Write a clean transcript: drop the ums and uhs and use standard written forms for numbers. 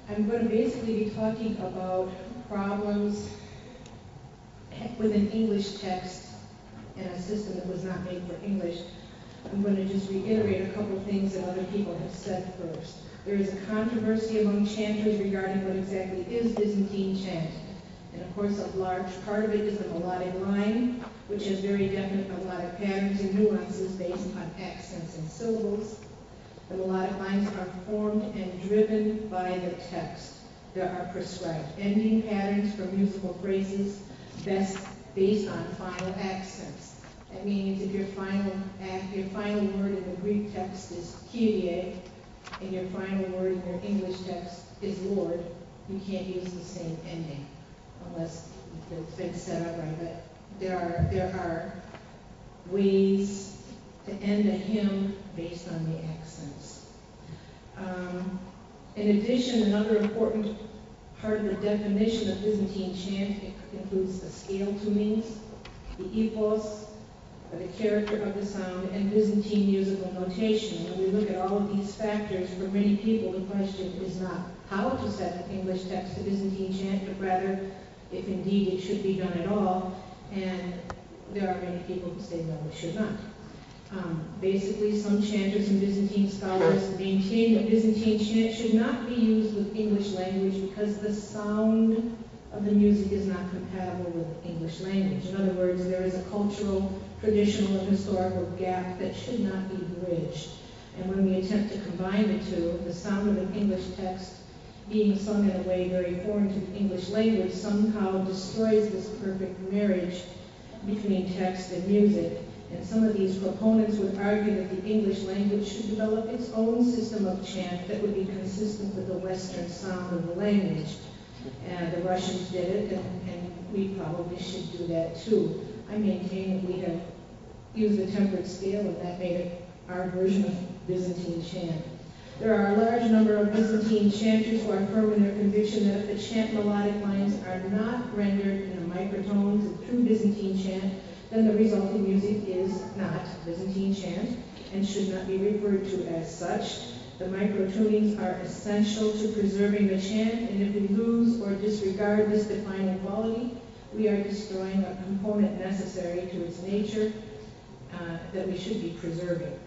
I'm going to basically be talking about problems with an English text and a system that was not made for English. I'm going to just reiterate a couple of things that other people have said first. There is a controversy among chanters regarding what exactly is Byzantine chant. And of course, a large part of it is the melodic line, which has very definite melodic patterns and nuances based on accents and syllables. The melodic lines are formed and driven by the text. There are prescribed ending patterns for musical phrases based on final accents. That means if your final word in the Greek text is Kyrie, and your final word in your English text is Lord, you can't use the same ending unless it's been set up right. But there are ways to end a hymn based on the accents. In addition, another important part of the definition of Byzantine chant includes the scale tunings, the epos, the character of the sound, and Byzantine musical notation. When we look at all of these factors, for many people the question is not how to set an English text to Byzantine chant, but rather if indeed it should be done at all. And there are many people who say no, it should not. Basically, some chanters and Byzantine scholars maintain that Byzantine chant should not be used with English language because the sound of the music is not compatible with English language. In other words, there is a cultural, traditional, and historical gap that should not be bridged. And when we attempt to combine the two, the sound of an English text being sung in a way very foreign to the English language somehow destroys this perfect marriage between text and music. And some of these proponents would argue that the English language should develop its own system of chant that would be consistent with the Western sound of the language. The Russians did it, and we probably should do that too. I maintain that we have used the tempered scale, and that made it our version of Byzantine chant. There are a large number of Byzantine chanters who are firm in their conviction that if the chant melodic lines are not rendered in the microtones of true Byzantine chant, then the resulting music is not Byzantine chant and should not be referred to as such. The microtunings are essential to preserving the chant, and if we lose or disregard this defining quality, we are destroying a component necessary to its nature that we should be preserving.